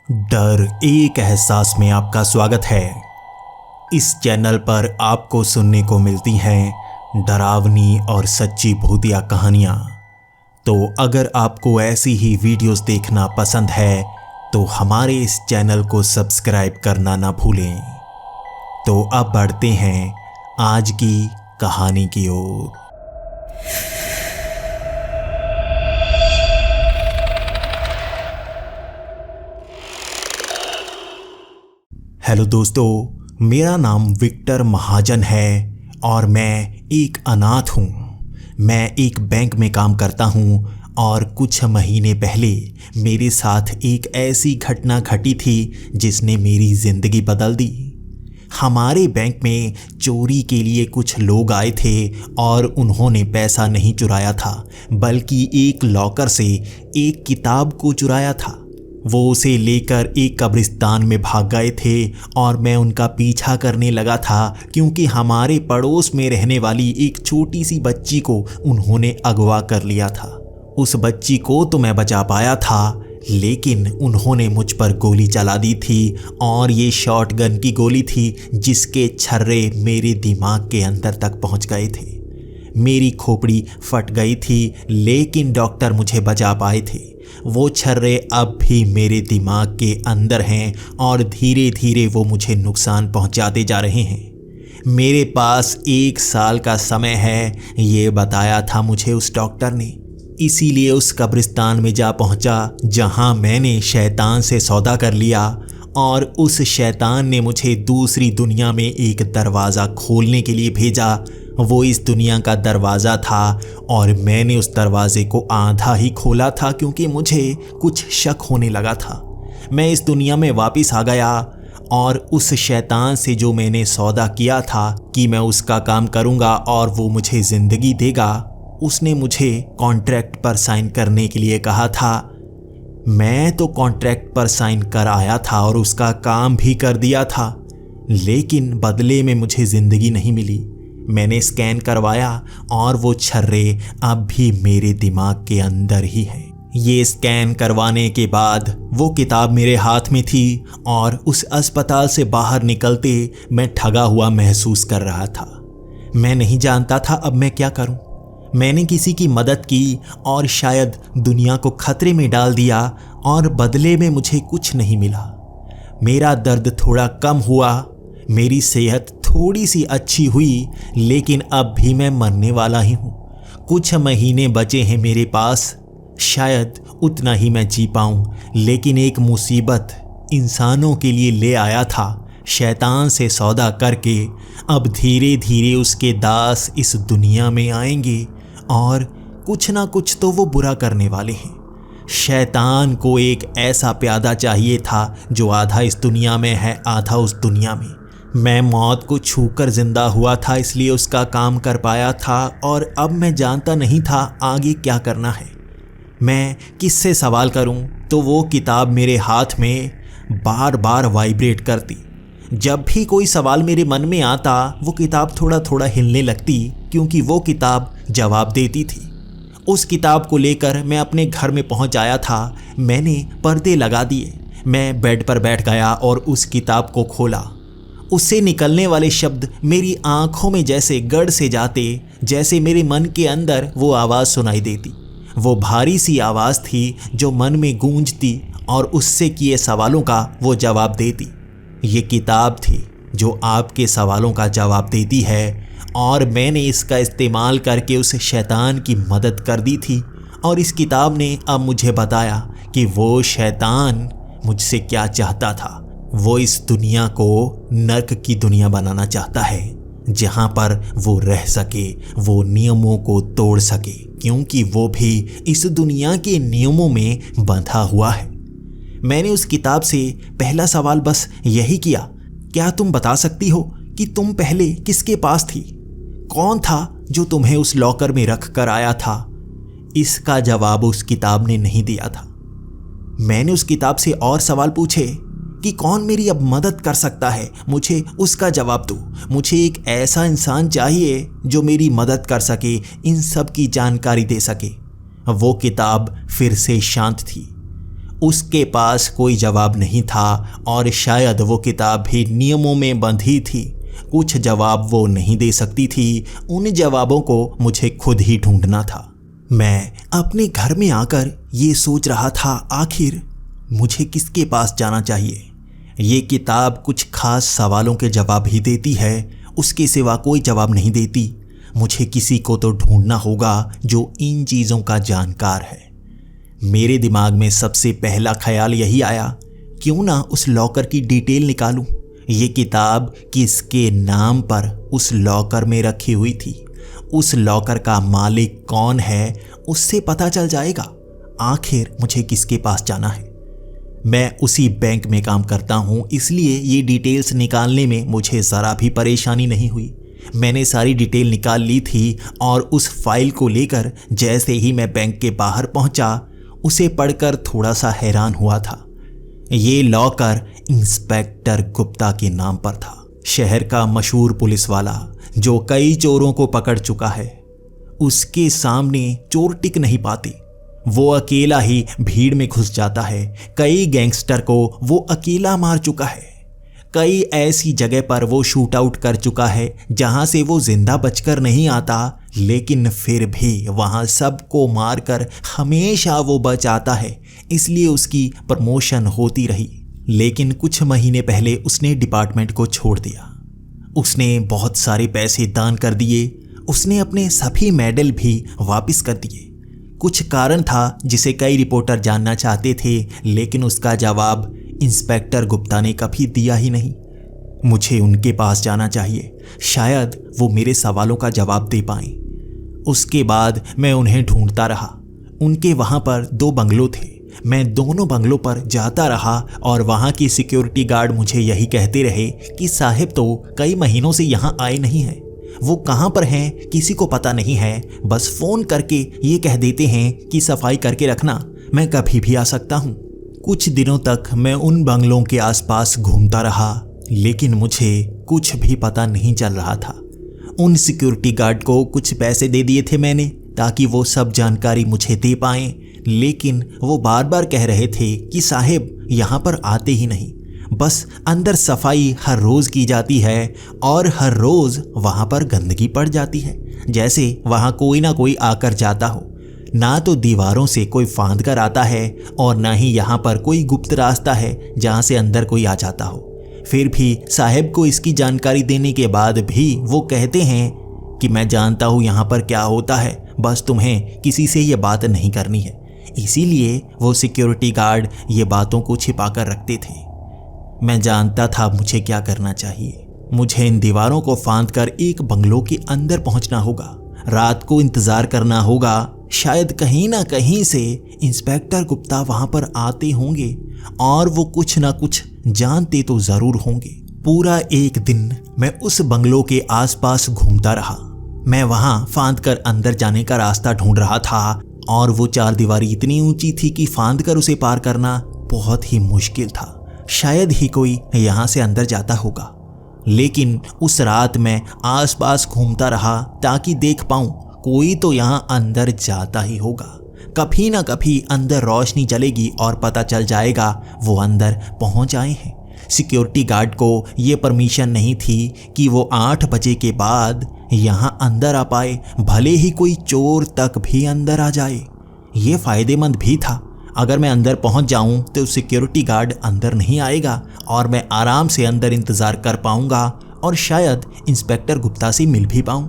डर एक एहसास में आपका स्वागत है। इस चैनल पर आपको सुनने को मिलती हैं डरावनी और सच्ची भूतिया कहानियाँ। तो अगर आपको ऐसी ही वीडियोस देखना पसंद है तो हमारे इस चैनल को सब्सक्राइब करना ना भूलें। तो अब बढ़ते हैं आज की कहानी की ओर। हेलो दोस्तों, मेरा नाम विक्टर महाजन है और मैं एक अनाथ हूँ। मैं एक बैंक में काम करता हूँ और कुछ महीने पहले मेरे साथ एक ऐसी घटना घटी थी जिसने मेरी ज़िंदगी बदल दी। हमारे बैंक में चोरी के लिए कुछ लोग आए थे और उन्होंने पैसा नहीं चुराया था बल्कि एक लॉकर से एक किताब को चुराया था। वो उसे लेकर एक कब्रिस्तान में भाग गए थे और मैं उनका पीछा करने लगा था क्योंकि हमारे पड़ोस में रहने वाली एक छोटी सी बच्ची को उन्होंने अगवा कर लिया था। उस बच्ची को तो मैं बचा पाया था, लेकिन उन्होंने मुझ पर गोली चला दी थी और ये शॉटगन की गोली थी जिसके छर्रे मेरे दिमाग के अंदर तक पहुंच गए थे। मेरी खोपड़ी फट गई थी, लेकिन डॉक्टर मुझे बचा पाए थे। वो छर्रे अब भी मेरे दिमाग के अंदर हैं और धीरे धीरे वो मुझे नुकसान पहुंचाते जा रहे हैं। मेरे पास 1 साल का समय है, ये बताया था मुझे उस डॉक्टर ने। इसीलिए उस कब्रिस्तान में जा पहुंचा जहां मैंने शैतान से सौदा कर लिया और उस शैतान ने मुझे दूसरी दुनिया में एक दरवाज़ा खोलने के लिए भेजा। वो इस दुनिया का दरवाज़ा था और मैंने उस दरवाज़े को आधा ही खोला था क्योंकि मुझे कुछ शक होने लगा था। मैं इस दुनिया में वापस आ गया और उस शैतान से जो मैंने सौदा किया था कि मैं उसका काम करूँगा और वो मुझे ज़िंदगी देगा, उसने मुझे कॉन्ट्रैक्ट पर साइन करने के लिए कहा था। मैं तो कॉन्ट्रैक्ट पर साइन कर आया था और उसका काम भी कर दिया था, लेकिन बदले में मुझे ज़िंदगी नहीं मिली। मैंने स्कैन करवाया और वो छर्रे अब भी मेरे दिमाग के अंदर ही है। ये स्कैन करवाने के बाद वो किताब मेरे हाथ में थी और उस अस्पताल से बाहर निकलते मैं ठगा हुआ महसूस कर रहा था। मैं नहीं जानता था अब मैं क्या करूं। मैंने किसी की मदद की और शायद दुनिया को खतरे में डाल दिया और बदले में मुझे कुछ नहीं मिला। मेरा दर्द थोड़ा कम हुआ, मेरी सेहत थोड़ी सी अच्छी हुई, लेकिन अब भी मैं मरने वाला ही हूँ। कुछ महीने बचे हैं मेरे पास, शायद उतना ही मैं जी पाऊँ, लेकिन एक मुसीबत इंसानों के लिए ले आया था शैतान से सौदा करके। अब धीरे धीरे उसके दास इस दुनिया में आएंगे और कुछ ना कुछ तो वो बुरा करने वाले हैं। शैतान को एक ऐसा प्यादा चाहिए था जो आधा इस दुनिया में है, आधा उस दुनिया में। मैं मौत को छूकर जिंदा हुआ था, इसलिए उसका काम कर पाया था और अब मैं जानता नहीं था आगे क्या करना है। मैं किससे सवाल करूं तो वो किताब मेरे हाथ में बार बार वाइब्रेट करती। जब भी कोई सवाल मेरे मन में आता वो किताब थोड़ा थोड़ा हिलने लगती क्योंकि वो किताब जवाब देती थी। उस किताब को लेकर मैं अपने घर में पहुंच आया था। मैंने पर्दे लगा दिए, मैं बेड पर बैठ गया और उस किताब को खोला। उससे निकलने वाले शब्द मेरी आंखों में जैसे गड़ से जाते, जैसे मेरे मन के अंदर वो आवाज़ सुनाई देती। वो भारी सी आवाज़ थी जो मन में गूंजती और उससे किए सवालों का वो जवाब देती। ये किताब थी जो आपके सवालों का जवाब देती है और मैंने इसका इस्तेमाल करके उस शैतान की मदद कर दी थी। और इस किताब ने अब मुझे बताया कि वो शैतान मुझसे क्या चाहता था। वो इस दुनिया को नर्क की दुनिया बनाना चाहता है, जहाँ पर वो रह सके, वो नियमों को तोड़ सके, क्योंकि वो भी इस दुनिया के नियमों में बंधा हुआ है। मैंने उस किताब से पहला सवाल बस यही किया, क्या तुम बता सकती हो कि तुम पहले किसके पास थी? कौन था जो तुम्हें उस लॉकर में रख कर आया था? इसका जवाब उस किताब ने नहीं दिया था। मैंने उस किताब से और सवाल पूछे कि कौन मेरी अब मदद कर सकता है, मुझे उसका जवाब दो। मुझे एक ऐसा इंसान चाहिए जो मेरी मदद कर सके, इन सब की जानकारी दे सके। वो किताब फिर से शांत थी। उसके पास कोई जवाब नहीं था और शायद वो किताब भी नियमों में बंधी थी। कुछ जवाब वो नहीं दे सकती थी, उन जवाबों को मुझे खुद ही ढूंढना था। मैं अपने घर में आकर ये सोच रहा था, आखिर मुझे किसके पास जाना चाहिए। ये किताब कुछ खास सवालों के जवाब ही देती है, उसके सिवा कोई जवाब नहीं देती। मुझे किसी को तो ढूंढना होगा जो इन चीज़ों का जानकार है। मेरे दिमाग में सबसे पहला ख्याल यही आया, क्यों ना उस लॉकर की डिटेल निकालूं। ये किताब किसके नाम पर उस लॉकर में रखी हुई थी, उस लॉकर का मालिक कौन है, उससे पता चल जाएगा आखिर मुझे किसके पास जाना है। मैं उसी बैंक में काम करता हूँ, इसलिए ये डिटेल्स निकालने में मुझे ज़रा भी परेशानी नहीं हुई। मैंने सारी डिटेल निकाल ली थी और उस फाइल को लेकर जैसे ही मैं बैंक के बाहर पहुंचा, उसे पढ़कर थोड़ा सा हैरान हुआ था। ये लॉकर इंस्पेक्टर गुप्ता के नाम पर था, शहर का मशहूर पुलिस वाला जो कई चोरों को पकड़ चुका है। उसके सामने चोर टिक नहीं पाते, वो अकेला ही भीड़ में घुस जाता है। कई गैंगस्टर को वो अकेला मार चुका है। कई ऐसी जगह पर वो शूट आउट कर चुका है जहां से वो जिंदा बचकर नहीं आता, लेकिन फिर भी वहां सबको मारकर हमेशा वो बच आता है। इसलिए उसकी प्रमोशन होती रही। लेकिन कुछ महीने पहले उसने डिपार्टमेंट को छोड़ दिया। उसने बहुत सारे पैसे दान कर दिए। उसने अपने सभी मेडल भी वापस कर दिए। कुछ कारण था जिसे कई रिपोर्टर जानना चाहते थे, लेकिन उसका जवाब इंस्पेक्टर गुप्ता ने कभी दिया ही नहीं। मुझे उनके पास जाना चाहिए, शायद वो मेरे सवालों का जवाब दे पाएं। उसके बाद मैं उन्हें ढूंढता रहा। उनके वहाँ पर 2 बंगलो थे। मैं दोनों बंगलों पर जाता रहा और वहाँ की सिक्योरिटी गार्ड मुझे यही कहते रहे कि साहब तो कई महीनों से यहाँ आए नहीं हैं। वो कहाँ पर हैं किसी को पता नहीं है, बस फ़ोन करके ये कह देते हैं कि सफाई करके रखना, मैं कभी भी आ सकता हूँ। कुछ दिनों तक मैं उन बंगलों के आसपास घूमता रहा, लेकिन मुझे कुछ भी पता नहीं चल रहा था। उन सिक्योरिटी गार्ड को कुछ पैसे दे दिए थे मैंने, ताकि वो सब जानकारी मुझे दे पाएं, लेकिन वो बार बार कह रहे थे कि साहब यहाँ पर आते ही नहीं, बस अंदर सफाई हर रोज़ की जाती है और हर रोज़ वहाँ पर गंदगी पड़ जाती है, जैसे वहाँ कोई ना कोई आकर जाता हो। ना तो दीवारों से कोई फांद कर आता है और ना ही यहाँ पर कोई गुप्त रास्ता है जहाँ से अंदर कोई आ जाता हो। फिर भी साहब को इसकी जानकारी देने के बाद भी वो कहते हैं कि मैं जानता हूँ यहाँ पर क्या होता है, बस तुम्हें किसी से ये बात नहीं करनी है। इसीलिए वो सिक्योरिटी गार्ड ये बातों को छिपा कर रखते थे। मैं जानता था मुझे क्या करना चाहिए। मुझे इन दीवारों को फांद कर एक बंगलो के अंदर पहुंचना होगा। रात को इंतज़ार करना होगा, शायद कहीं ना कहीं से इंस्पेक्टर गुप्ता वहां पर आते होंगे और वो कुछ ना कुछ जानते तो ज़रूर होंगे। पूरा एक दिन मैं उस बंगलो के आसपास घूमता रहा। मैं वहां फांद कर अंदर जाने का रास्ता ढूंढ रहा था और वो 4 दीवारी इतनी ऊंची थी कि फांद कर उसे पार करना बहुत ही मुश्किल था। शायद ही कोई यहाँ से अंदर जाता होगा। लेकिन उस रात मैं आसपास घूमता रहा ताकि देख पाऊं कोई तो यहाँ अंदर जाता ही होगा। कभी ना कभी अंदर रोशनी जलेगी और पता चल जाएगा वो अंदर पहुँच आए हैं। सिक्योरिटी गार्ड को ये परमिशन नहीं थी कि वो 8 बजे के बाद यहाँ अंदर आ पाए, भले ही कोई चोर तक भी अंदर आ जाए। ये फ़ायदेमंद भी था। अगर मैं अंदर पहुंच जाऊं तो सिक्योरिटी गार्ड अंदर नहीं आएगा और मैं आराम से अंदर इंतज़ार कर पाऊंगा और शायद इंस्पेक्टर गुप्ता से मिल भी पाऊं।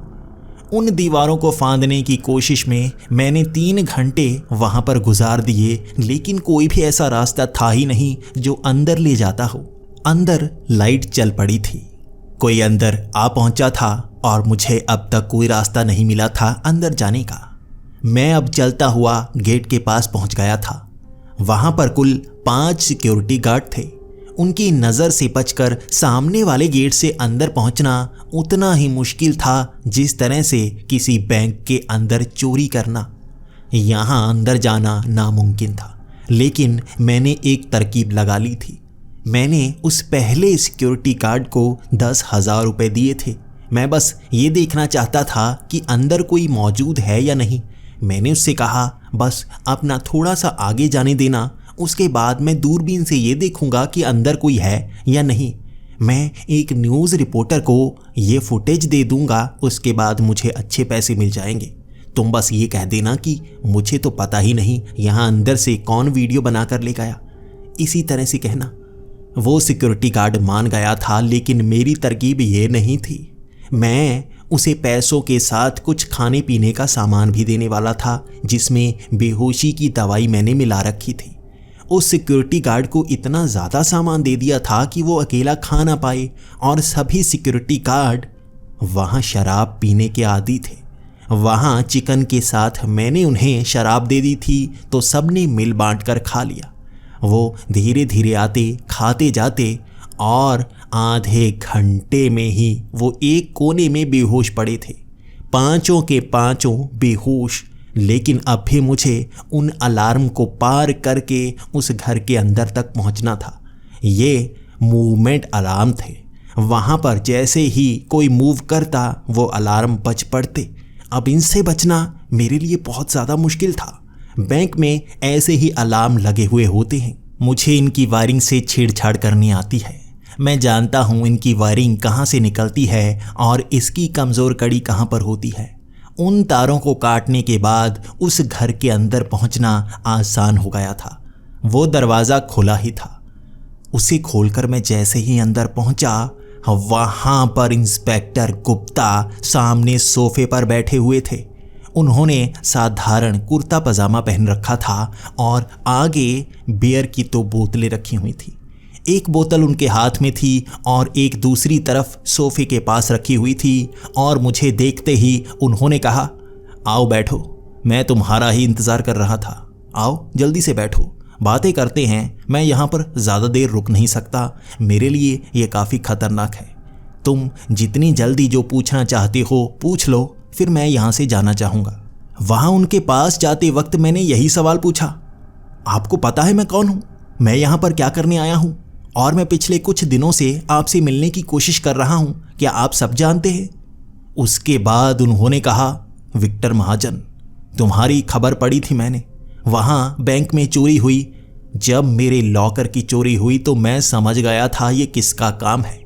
उन दीवारों को फांदने की कोशिश में मैंने 3 घंटे वहां पर गुजार दिए, लेकिन कोई भी ऐसा रास्ता था ही नहीं जो अंदर ले जाता हो। अंदर लाइट चल पड़ी थी, कोई अंदर आ पहुंचा था और मुझे अब तक कोई रास्ता नहीं मिला था अंदर जाने का। मैं अब चलता हुआ गेट के पास पहुंच गया था। वहां पर कुल 5 सिक्योरिटी गार्ड थे। उनकी नज़र से बचकर सामने वाले गेट से अंदर पहुंचना उतना ही मुश्किल था जिस तरह से किसी बैंक के अंदर चोरी करना। यहाँ अंदर जाना नामुमकिन था, लेकिन मैंने एक तरकीब लगा ली थी। मैंने उस पहले सिक्योरिटी गार्ड को 10,000 रुपये दिए थे। मैं बस ये देखना चाहता था कि अंदर कोई मौजूद है या नहीं। मैंने उससे कहा बस अपना थोड़ा सा आगे जाने देना, उसके बाद मैं दूरबीन से ये देखूंगा कि अंदर कोई है या नहीं। मैं एक न्यूज़ रिपोर्टर को ये फुटेज दे दूंगा, उसके बाद मुझे अच्छे पैसे मिल जाएंगे। तुम बस ये कह देना कि मुझे तो पता ही नहीं यहाँ अंदर से कौन वीडियो बना कर ले गया, इसी तरह से कहना। वो सिक्योरिटी गार्ड मान गया था, लेकिन मेरी तरकीब ये नहीं थी। मैं उसे पैसों के साथ कुछ खाने पीने का सामान भी देने वाला था, जिसमें बेहोशी की दवाई मैंने मिला रखी थी। उस सिक्योरिटी गार्ड को इतना ज़्यादा सामान दे दिया था कि वो अकेला खा ना पाए, और सभी सिक्योरिटी गार्ड वहाँ शराब पीने के आदी थे। वहाँ चिकन के साथ मैंने उन्हें शराब दे दी थी, तो सबने मिल बांट कर खा लिया। वो धीरे धीरे आते, खाते जाते, और आधे घंटे में ही वो एक कोने में बेहोश पड़े थे, पांचों के पांचों बेहोश। लेकिन अब भी मुझे उन अलार्म को पार करके उस घर के अंदर तक पहुंचना था। ये मूवमेंट अलार्म थे। वहाँ पर जैसे ही कोई मूव करता वो अलार्म बज पड़ते। अब इनसे बचना मेरे लिए बहुत ज़्यादा मुश्किल था। बैंक में ऐसे ही अलार्म लगे हुए होते हैं। मुझे इनकी वायरिंग से छेड़छाड़ करनी आती है। मैं जानता हूँ इनकी वायरिंग कहाँ से निकलती है और इसकी कमज़ोर कड़ी कहाँ पर होती है। उन तारों को काटने के बाद उस घर के अंदर पहुँचना आसान हो गया था। वो दरवाज़ा खुला ही था। उसे खोलकर मैं जैसे ही अंदर पहुँचा, वहाँ पर इंस्पेक्टर गुप्ता सामने सोफे पर बैठे हुए थे। उन्होंने साधारण कुर्ता पजामा पहन रखा था और आगे बियर की 2 बोतलें रखी हुई थी। एक बोतल उनके हाथ में थी और एक दूसरी तरफ सोफे के पास रखी हुई थी। और मुझे देखते ही उन्होंने कहा, आओ बैठो, मैं तुम्हारा ही इंतज़ार कर रहा था। आओ जल्दी से बैठो, बातें करते हैं। मैं यहाँ पर ज़्यादा देर रुक नहीं सकता, मेरे लिए ये काफ़ी ख़तरनाक है। तुम जितनी जल्दी जो पूछना चाहते हो पूछ लो, फिर मैं यहाँ से जाना चाहूँगा। वहाँ उनके पास जाते वक्त मैंने यही सवाल पूछा, आपको पता है मैं कौन हूँ? मैं यहाँ पर क्या करने आया हूँ? और मैं पिछले कुछ दिनों से आपसे मिलने की कोशिश कर रहा हूँ, क्या आप सब जानते हैं? उसके बाद उन्होंने कहा, विक्टर महाजन, तुम्हारी खबर पड़ी थी मैंने। वहाँ बैंक में चोरी हुई। जब मेरे लॉकर की चोरी हुई तो मैं समझ गया था ये किसका काम है।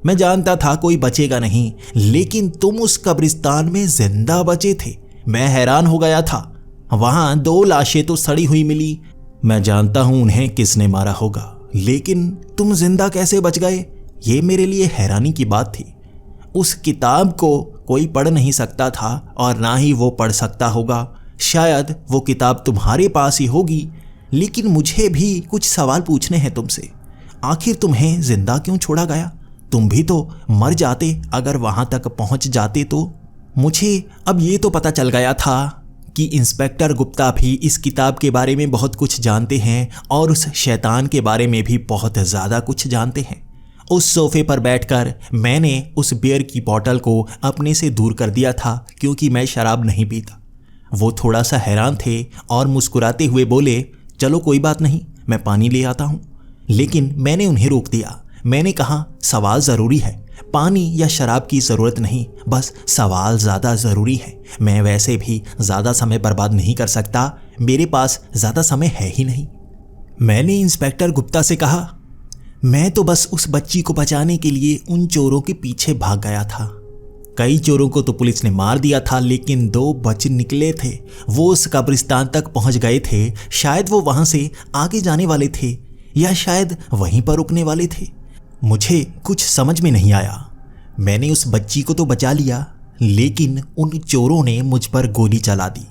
मैं जानता था कोई बचेगा नहीं, लेकिन तुम उस कब्रिस्तान में जिंदा बचे थे। मैं हैरान हो गया था। वहाँ 2 लाशें तो सड़ी हुई मिली। मैं जानता हूँ उन्हें किसने मारा होगा, लेकिन तुम जिंदा कैसे बच गए, ये मेरे लिए हैरानी की बात थी। उस किताब को कोई पढ़ नहीं सकता था और ना ही वो पढ़ सकता होगा। शायद वो किताब तुम्हारे पास ही होगी, लेकिन मुझे भी कुछ सवाल पूछने हैं तुमसे। आखिर तुम्हें जिंदा क्यों छोड़ा गया? तुम भी तो मर जाते अगर वहाँ तक पहुँच जाते तो। मुझे अब ये तो पता चल गया था कि इंस्पेक्टर गुप्ता भी इस किताब के बारे में बहुत कुछ जानते हैं और उस शैतान के बारे में भी बहुत ज़्यादा कुछ जानते हैं। उस सोफे पर बैठकर मैंने उस बियर की बोतल को अपने से दूर कर दिया था, क्योंकि मैं शराब नहीं पीता। वो थोड़ा सा हैरान थे और मुस्कुराते हुए बोले, चलो कोई बात नहीं, मैं पानी ले आता हूँ। लेकिन मैंने उन्हें रोक दिया। मैंने कहा, सवाल ज़रूरी है, पानी या शराब की ज़रूरत नहीं, बस सवाल ज़्यादा ज़रूरी है। मैं वैसे भी ज़्यादा समय बर्बाद नहीं कर सकता, मेरे पास ज़्यादा समय है ही नहीं। मैंने इंस्पेक्टर गुप्ता से कहा, मैं तो बस उस बच्ची को बचाने के लिए उन चोरों के पीछे भाग गया था। कई चोरों को तो पुलिस ने मार दिया था, लेकिन 2 बच निकले थे। वो उस कब्रिस्तान तक पहुंच गए थे। शायद वो वहां से आगे जाने वाले थे या शायद वहीं पर रुकने वाले थे। मुझे कुछ समझ में नहीं आया। मैंने उस बच्ची को तो बचा लिया, लेकिन उन चोरों ने मुझ पर गोली चला दी।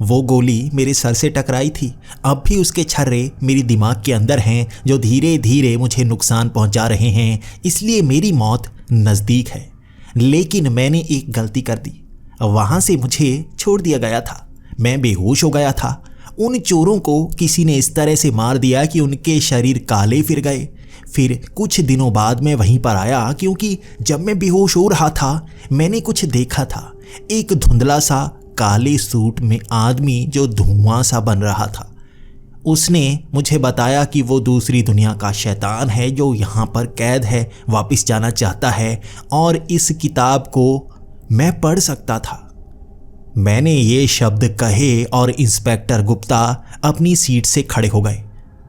वो गोली मेरे सर से टकराई थी। अब भी उसके छर्रे मेरे दिमाग के अंदर हैं, जो धीरे धीरे मुझे नुकसान पहुंचा रहे हैं। इसलिए मेरी मौत नज़दीक है। लेकिन मैंने एक गलती कर दी। वहाँ से मुझे छोड़ दिया गया था। मैं बेहोश हो गया था। उन चोरों को किसी ने इस तरह से मार दिया कि उनके शरीर काले फिर गए। फिर कुछ दिनों बाद मैं वहीं पर आया, क्योंकि जब मैं बेहोश हो रहा था मैंने कुछ देखा था। एक धुंधला सा काले सूट में आदमी जो धुआं सा बन रहा था। उसने मुझे बताया कि वो दूसरी दुनिया का शैतान है जो यहाँ पर कैद है, वापस जाना चाहता है और इस किताब को मैं पढ़ सकता था। मैंने ये शब्द कहे और इंस्पेक्टर गुप्ता अपनी सीट से खड़े हो गए।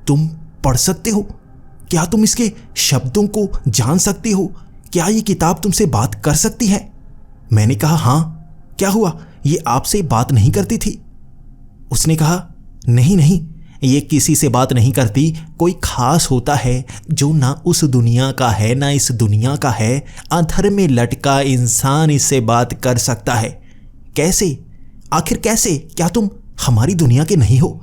तुम पढ़ सकते हो? क्या तुम इसके शब्दों को जान सकते हो? क्या ये किताब तुमसे बात कर सकती है? मैंने कहा हाँ। क्या हुआ, ये आपसे बात नहीं करती थी? उसने कहा नहीं नहीं, ये किसी से बात नहीं करती। कोई खास होता है जो ना उस दुनिया का है ना इस दुनिया का है। अधर में लटका इंसान इससे बात कर सकता है। कैसे? आखिर कैसे? क्या तुम हमारी दुनिया के नहीं हो?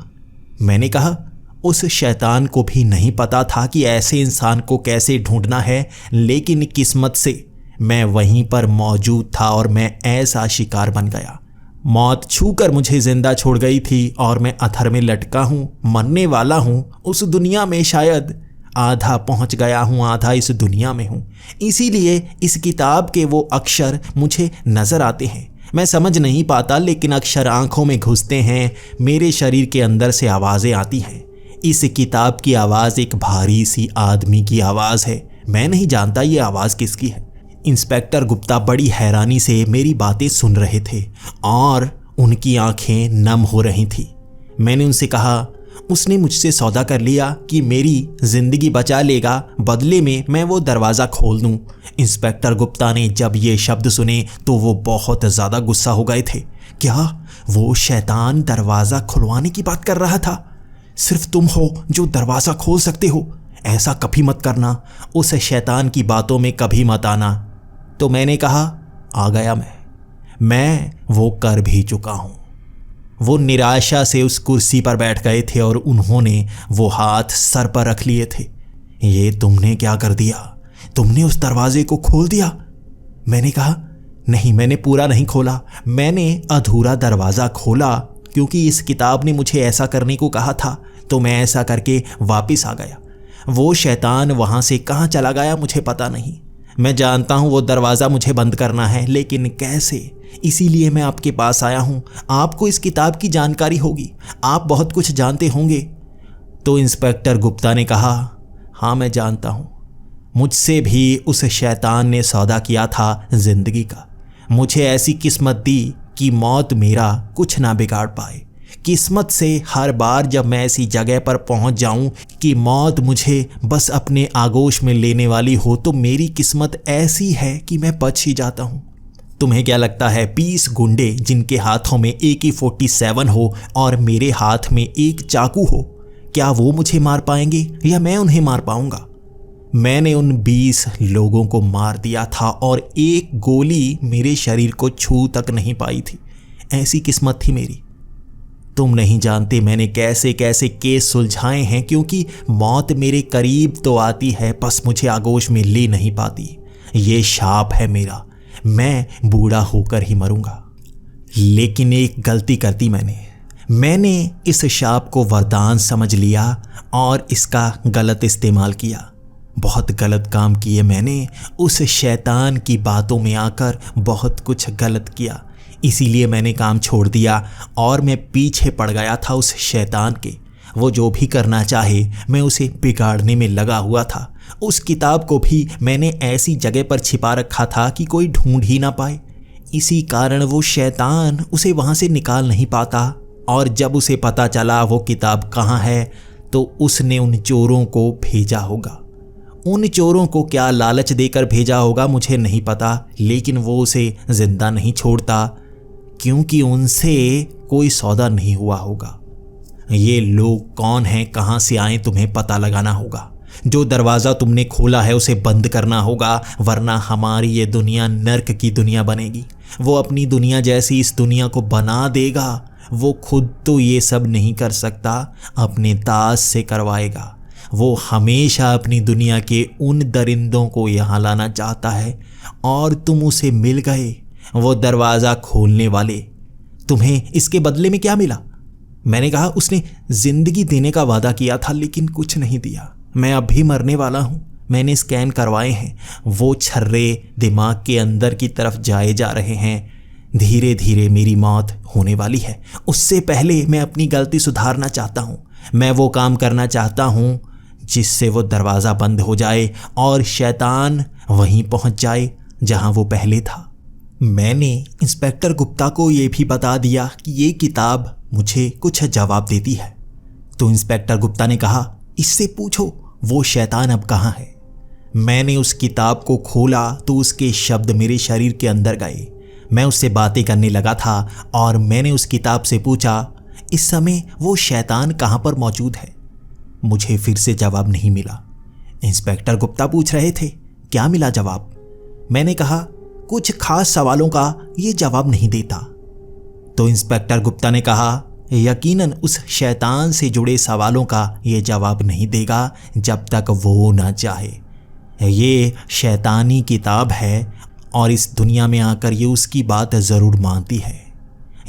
मैंने कहा उस शैतान को भी नहीं पता था कि ऐसे इंसान को कैसे ढूंढना है, लेकिन किस्मत से मैं वहीं पर मौजूद था और मैं ऐसा शिकार बन गया। मौत छूकर मुझे जिंदा छोड़ गई थी और मैं अथर में लटका हूँ, मरने वाला हूँ। उस दुनिया में शायद आधा पहुँच गया हूँ, आधा इस दुनिया में हूँ। इसीलिए इस किताब के वो अक्षर मुझे नज़र आते हैं। मैं समझ नहीं पाता, लेकिन अक्षर आंखों में घुसते हैं। मेरे शरीर के अंदर से आवाज़ें आती हैं। इस किताब की आवाज़ एक भारी सी आदमी की आवाज़ है। मैं नहीं जानता ये आवाज़ किसकी है। इंस्पेक्टर गुप्ता बड़ी हैरानी से मेरी बातें सुन रहे थे और उनकी आंखें नम हो रही थी। मैंने उनसे कहा उसने मुझसे सौदा कर लिया कि मेरी ज़िंदगी बचा लेगा, बदले में मैं वो दरवाज़ा खोल दूँ। इंस्पेक्टर गुप्ता ने जब ये शब्द सुने तो वो बहुत ज़्यादा गुस्सा हो गए थे। क्या वो शैतान दरवाज़ा खुलवाने की बात कर रहा था? सिर्फ तुम हो जो दरवाज़ा खोल सकते हो। ऐसा कभी मत करना, उस शैतान की बातों में कभी मत आना। तो मैंने कहा आ गया मैं वो कर भी चुका हूँ। वो निराशा से उस कुर्सी पर बैठ गए थे और उन्होंने वो हाथ सर पर रख लिए थे। ये तुमने क्या कर दिया? तुमने उस दरवाजे को खोल दिया? मैंने कहा नहीं, मैंने पूरा नहीं खोला, मैंने अधूरा दरवाज़ा खोला क्योंकि इस किताब ने मुझे ऐसा करने को कहा था, तो मैं ऐसा करके वापस आ गया। वो शैतान वहाँ से कहाँ चला गया मुझे पता नहीं। मैं जानता हूँ वो दरवाज़ा मुझे बंद करना है, लेकिन कैसे? इसीलिए मैं आपके पास आया हूँ। आपको इस किताब की जानकारी होगी, आप बहुत कुछ जानते होंगे। तो इंस्पेक्टर गुप्ता ने कहा हाँ मैं जानता हूँ। मुझसे भी उस शैतान ने सौदा किया था ज़िंदगी का। मुझे ऐसी किस्मत दी कि मौत मेरा कुछ ना बिगाड़ पाए। किस्मत से हर बार जब मैं ऐसी जगह पर पहुंच जाऊं कि मौत मुझे बस अपने आगोश में लेने वाली हो, तो मेरी किस्मत ऐसी है कि मैं बच ही जाता हूं। तुम्हें क्या लगता है 20 गुंडे जिनके हाथों में AK-47 हो और मेरे हाथ में एक चाकू हो, क्या वो मुझे मार पाएंगे या मैं उन्हें मार पाऊंगा? मैंने उन 20 लोगों को मार दिया था और एक गोली मेरे शरीर को छू तक नहीं पाई थी। ऐसी किस्मत थी मेरी। तुम नहीं जानते मैंने कैसे कैसे केस सुलझाए हैं, क्योंकि मौत मेरे करीब तो आती है, बस मुझे आगोश में ले नहीं पाती। ये शाप है मेरा, मैं बूढ़ा होकर ही मरूंगा। लेकिन एक गलती कर दी मैंने इस शाप को वरदान समझ लिया और इसका गलत इस्तेमाल किया। बहुत गलत काम किए मैंने। उस शैतान की बातों में आकर बहुत कुछ गलत किया, इसीलिए मैंने काम छोड़ दिया और मैं पीछे पड़ गया था उस शैतान के। वो जो भी करना चाहे मैं उसे बिगाड़ने में लगा हुआ था। उस किताब को भी मैंने ऐसी जगह पर छिपा रखा था कि कोई ढूंढ ही ना पाए। इसी कारण वो शैतान उसे वहाँ से निकाल नहीं पाता, और जब उसे पता चला वो किताब कहाँ है तो उसने उन चोरों को भेजा होगा। उन चोरों को क्या लालच देकर भेजा होगा मुझे नहीं पता, लेकिन वो उसे जिंदा नहीं छोड़ता क्योंकि उनसे कोई सौदा नहीं हुआ होगा। ये लोग कौन हैं, कहाँ से आए, तुम्हें पता लगाना होगा। जो दरवाज़ा तुमने खोला है उसे बंद करना होगा, वरना हमारी ये दुनिया नर्क की दुनिया बनेगी। वो अपनी दुनिया जैसी इस दुनिया को बना देगा। वो खुद तो ये सब नहीं कर सकता, अपने दास से करवाएगा। वो हमेशा अपनी दुनिया के उन दरिंदों को यहाँ लाना चाहता है और तुम उसे मिल गए, वो दरवाज़ा खोलने वाले। तुम्हें इसके बदले में क्या मिला? मैंने कहा उसने ज़िंदगी देने का वादा किया था, लेकिन कुछ नहीं दिया। मैं अब भी मरने वाला हूँ। मैंने स्कैन करवाए हैं, वो छर्रे दिमाग के अंदर की तरफ जाए जा रहे हैं। धीरे धीरे मेरी मौत होने वाली है। उससे पहले मैं अपनी गलती सुधारना चाहता हूँ। मैं वो काम करना चाहता हूँ जिससे वो दरवाज़ा बंद हो जाए और शैतान वहीं पहुँच जाए जहाँ वो पहले था। मैंने इंस्पेक्टर गुप्ता को ये भी बता दिया कि ये किताब मुझे कुछ जवाब देती है। तो इंस्पेक्टर गुप्ता ने कहा इससे पूछो वो शैतान अब कहाँ है। मैंने उस किताब को खोला तो उसके शब्द मेरे शरीर के अंदर गए। मैं उससे बातें करने लगा था और मैंने उस किताब से पूछा, इस समय वो शैतान कहाँ पर मौजूद है। मुझे फिर से जवाब नहीं मिला। इंस्पेक्टर गुप्ता पूछ रहे थे, क्या मिला जवाब? मैंने कहा, कुछ खास सवालों का ये जवाब नहीं देता। तो इंस्पेक्टर गुप्ता ने कहा, यकीनन उस शैतान से जुड़े सवालों का ये जवाब नहीं देगा जब तक वो ना चाहे। ये शैतानी किताब है और इस दुनिया में आकर ये उसकी बात ज़रूर मानती है।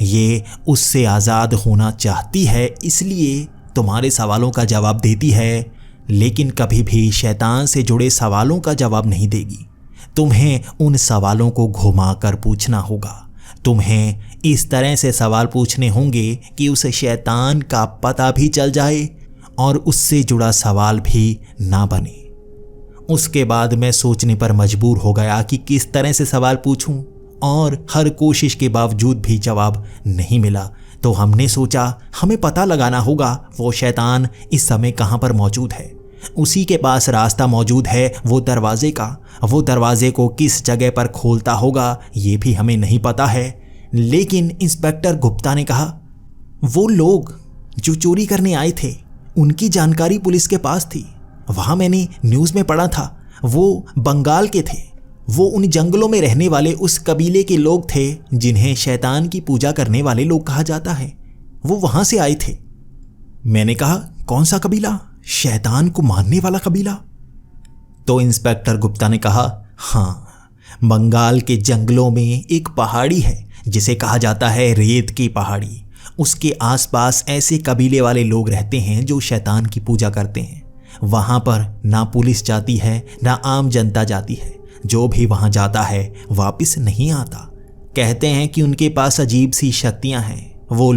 ये उससे आज़ाद होना चाहती है, इसलिए तुम्हारे सवालों का जवाब देती है, लेकिन कभी भी शैतान से जुड़े सवालों का जवाब नहीं देगी। तुम्हें उन सवालों को घुमाकर पूछना होगा। तुम्हें इस तरह से सवाल पूछने होंगे कि उस शैतान का पता भी चल जाए और उससे जुड़ा सवाल भी ना बने। उसके बाद मैं सोचने पर मजबूर हो गया कि किस तरह से सवाल पूछूं, और हर कोशिश के बावजूद भी जवाब नहीं मिला। तो हमने सोचा हमें पता लगाना होगा वो शैतान इस समय कहाँ पर मौजूद है। उसी के पास रास्ता मौजूद है वो दरवाजे का। वो दरवाजे को किस जगह पर खोलता होगा ये भी हमें नहीं पता है। लेकिन इंस्पेक्टर गुप्ता ने कहा, वो लोग जो चोरी करने आए थे उनकी जानकारी पुलिस के पास थी। वहाँ मैंने न्यूज़ में पढ़ा था वो बंगाल के थे। वो उन जंगलों में रहने वाले उस कबीले के लोग थे जिन्हें शैतान की पूजा करने वाले लोग कहा जाता है। वो वहाँ से आए थे। मैंने कहा, कौन सा कबीला? शैतान को मानने वाला कबीला? तो इंस्पेक्टर गुप्ता ने कहा, हाँ, बंगाल के जंगलों में एक पहाड़ी है जिसे कहा जाता है रेत की पहाड़ी। उसके आसपास ऐसे कबीले वाले लोग रहते हैं जो शैतान की पूजा करते हैं। वहाँ पर ना पुलिस जाती है ना आम जनता जाती है। जो भी वहाँ जाता है वापस नहीं आता। कहते हैं कि उनके पास अजीब सी शक्तियाँ हैं। वो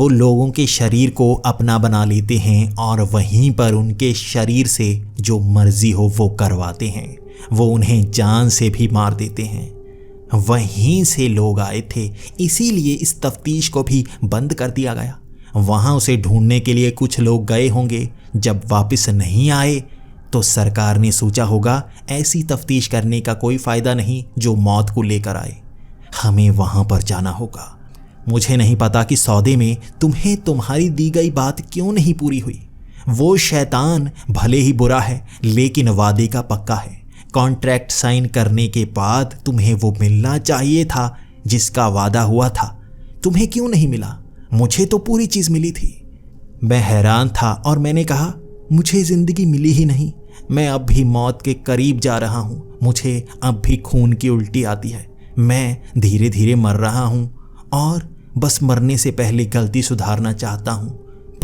लोगों के शरीर को अपना बना लेते हैं और वहीं पर उनके शरीर से जो मर्जी हो वो करवाते हैं। वो उन्हें जान से भी मार देते हैं। वहीं से लोग आए थे, इसीलिए इस तफ्तीश को भी बंद कर दिया गया। वहाँ उसे ढूंढने के लिए कुछ लोग गए होंगे। जब वापस नहीं आए तो सरकार ने सोचा होगा ऐसी तफ्तीश करने का कोई फ़ायदा नहीं जो मौत को लेकर आए। हमें वहाँ पर जाना होगा। मुझे नहीं पता कि सौदे में तुम्हें तुम्हारी दी गई बात क्यों नहीं पूरी हुई। वो शैतान भले ही बुरा है लेकिन वादे का पक्का है। कॉन्ट्रैक्ट साइन करने के बाद तुम्हें वो मिलना चाहिए था जिसका वादा हुआ था। तुम्हें क्यों नहीं मिला? मुझे तो पूरी चीज़ मिली थी। मैं हैरान था और मैंने कहा, मुझे ज़िंदगी मिली ही नहीं। मैं अब भी मौत के करीब जा रहा हूँ। मुझे अब भी खून की उल्टी आती है। मैं धीरे धीरे मर रहा हूँ और बस मरने से पहले गलती सुधारना चाहता हूँ।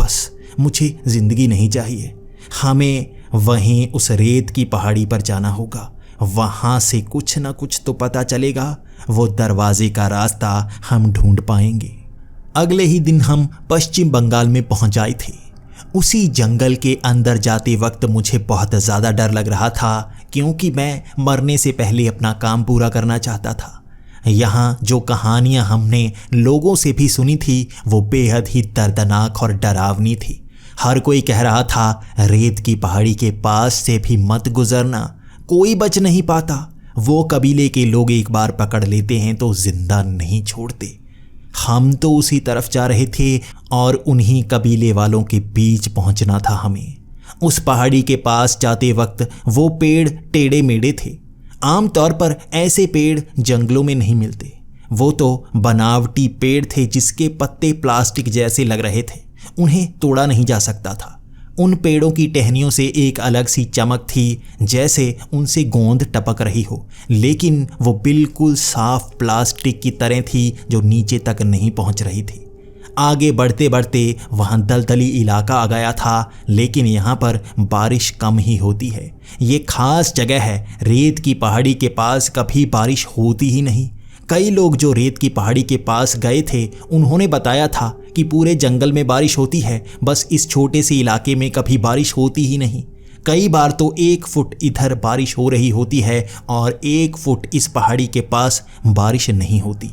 बस मुझे ज़िंदगी नहीं चाहिए। हमें वहीं उस रेत की पहाड़ी पर जाना होगा। वहाँ से कुछ ना कुछ तो पता चलेगा। वो दरवाजे का रास्ता हम ढूंढ पाएंगे। अगले ही दिन हम पश्चिम बंगाल में पहुँच आए थे। उसी जंगल के अंदर जाते वक्त मुझे बहुत ज़्यादा डर लग रहा था क्योंकि मैं मरने से पहले अपना काम पूरा करना चाहता था। यहाँ जो कहानियाँ हमने लोगों से भी सुनी थी वो बेहद ही दर्दनाक और डरावनी थी। हर कोई कह रहा था रेत की पहाड़ी के पास से भी मत गुजरना, कोई बच नहीं पाता। वो कबीले के लोग एक बार पकड़ लेते हैं तो जिंदा नहीं छोड़ते। हम तो उसी तरफ जा रहे थे और उन्हीं कबीले वालों के बीच पहुंचना था हमें। उस पहाड़ी के पास जाते वक्त वो पेड़ टेढ़े मेढ़े थे। आमतौर पर ऐसे पेड़ जंगलों में नहीं मिलते। वो तो बनावटी पेड़ थे जिसके पत्ते प्लास्टिक जैसे लग रहे थे। उन्हें तोड़ा नहीं जा सकता था। उन पेड़ों की टहनियों से एक अलग सी चमक थी, जैसे उनसे गोंद टपक रही हो, लेकिन वो बिल्कुल साफ प्लास्टिक की तरह थी जो नीचे तक नहीं पहुंच रही थी। आगे बढ़ते बढ़ते वहाँ दलदली इलाका आ गया था, लेकिन यहाँ पर बारिश कम ही होती है। ये खास जगह है। रेत की पहाड़ी के पास कभी बारिश होती ही नहीं। कई लोग जो रेत की पहाड़ी के पास गए थे उन्होंने बताया था कि पूरे जंगल में बारिश होती है, बस इस छोटे से इलाके में कभी बारिश होती ही नहीं। कई बार तो 1 फुट इधर बारिश हो रही होती है और 1 फुट इस पहाड़ी के पास बारिश नहीं होती।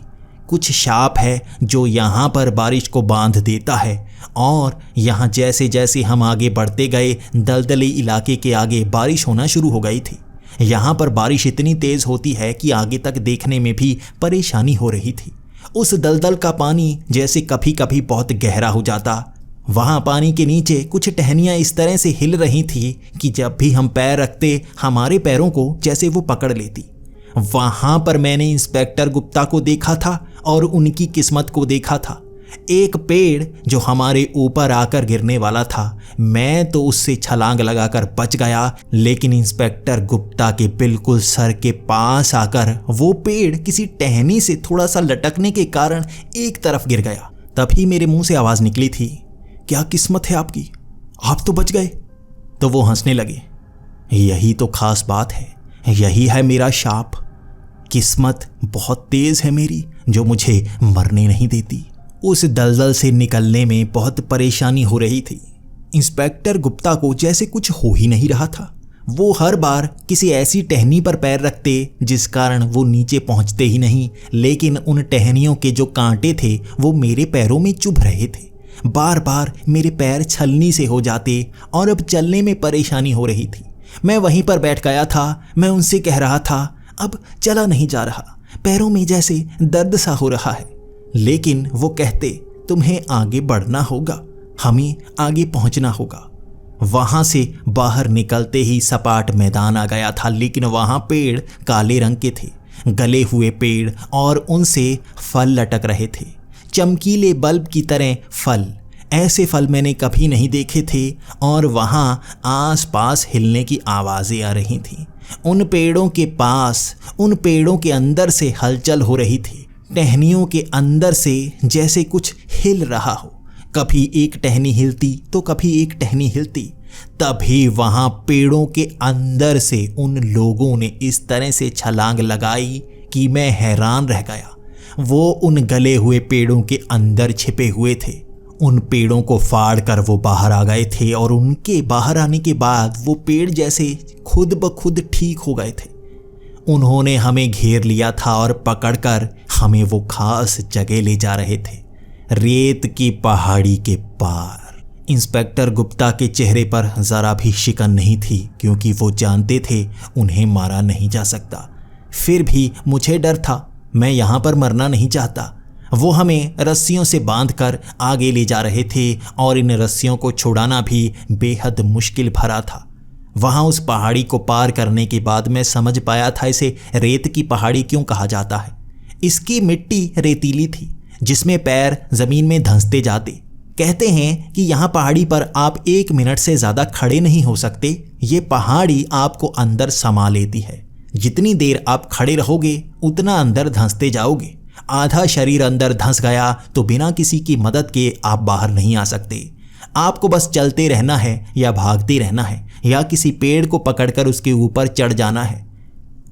कुछ शाप है जो यहाँ पर बारिश को बांध देता है। और यहाँ जैसे जैसे हम आगे बढ़ते गए, दलदली इलाके के आगे बारिश होना शुरू हो गई थी। यहाँ पर बारिश इतनी तेज़ होती है कि आगे तक देखने में भी परेशानी हो रही थी। उस दलदल का पानी जैसे कभी कभी बहुत गहरा हो जाता। वहाँ पानी के नीचे कुछ टहनियाँ इस तरह से हिल रही थी कि जब भी हम पैर रखते हमारे पैरों को जैसे वो पकड़ लेती। वहाँ पर मैंने इंस्पेक्टर गुप्ता को देखा था और उनकी किस्मत को देखा था। एक पेड़ जो हमारे ऊपर आकर गिरने वाला था, मैं तो उससे छलांग लगाकर बच गया, लेकिन इंस्पेक्टर गुप्ता के बिल्कुल सर के पास आकर वो पेड़ किसी टहनी से थोड़ा सा लटकने के कारण एक तरफ गिर गया। तभी मेरे मुंह से आवाज़ निकली थी, क्या किस्मत है आपकी, आप तो बच गए। तो वो हंसने लगे। यही तो खास बात है, यही है मेरा शाप। किस्मत बहुत तेज है मेरी, जो मुझे मरने नहीं देती। उस दलदल से निकलने में बहुत परेशानी हो रही थी। इंस्पेक्टर गुप्ता को जैसे कुछ हो ही नहीं रहा था। वो हर बार किसी ऐसी टहनी पर पैर रखते जिस कारण वो नीचे पहुंचते ही नहीं, लेकिन उन टहनियों के जो कांटे थे वो मेरे पैरों में चुभ रहे थे। बार बार मेरे पैर छलनी से हो जाते और अब चलने में परेशानी हो रही थी। मैं वहीं पर बैठ गया था। मैं उनसे कह रहा था, अब चला नहीं जा रहा, पैरों में जैसे दर्द सा हो रहा है। लेकिन वो कहते, तुम्हें आगे बढ़ना होगा, हमें आगे पहुंचना होगा। वहां से बाहर निकलते ही सपाट मैदान आ गया था, लेकिन वहां पेड़ काले रंग के थे, गले हुए पेड़, और उनसे फल लटक रहे थे, चमकीले बल्ब की तरह फल। ऐसे फल मैंने कभी नहीं देखे थे। और वहां आसपास हिलने की आवाज़ें आ रही थीं। उन पेड़ों के पास, उन पेड़ों के अंदर से हलचल हो रही थी। टहनियों के अंदर से जैसे कुछ हिल रहा हो। कभी एक टहनी हिलती तो कभी एक टहनी हिलती। तभी वहां पेड़ों के अंदर से उन लोगों ने इस तरह से छलांग लगाई कि मैं हैरान रह गया। वो उन गले हुए पेड़ों के अंदर छिपे हुए थे। उन पेड़ों को फाड़ कर वो बाहर आ गए थे, और उनके बाहर आने के बाद वो पेड़ जैसे खुद ब खुद ठीक हो गए थे। उन्होंने हमें घेर लिया था और पकड़कर हमें वो खास जगह ले जा रहे थे, रेत की पहाड़ी के पार। इंस्पेक्टर गुप्ता के चेहरे पर ज़रा भी शिकन नहीं थी, क्योंकि वो जानते थे उन्हें मारा नहीं जा सकता। फिर भी मुझे डर था, मैं यहाँ पर मरना नहीं चाहता। वो हमें रस्सियों से बांधकर आगे ले जा रहे थे, और इन रस्सियों को छुड़ाना भी बेहद मुश्किल भरा था। वहाँ उस पहाड़ी को पार करने के बाद मैं समझ पाया था इसे रेत की पहाड़ी क्यों कहा जाता है। इसकी मिट्टी रेतीली थी, जिसमें पैर ज़मीन में धंसते जाते। कहते हैं कि यहाँ पहाड़ी पर आप 1 मिनट से ज़्यादा खड़े नहीं हो सकते। ये पहाड़ी आपको अंदर समा लेती है। जितनी देर आप खड़े रहोगे उतना अंदर धंसते जाओगे। आधा शरीर अंदर धंस गया तो बिना किसी की मदद के आप बाहर नहीं आ सकते। आपको बस चलते रहना है, या भागते रहना है, या किसी पेड़ को पकड़कर उसके ऊपर चढ़ जाना है।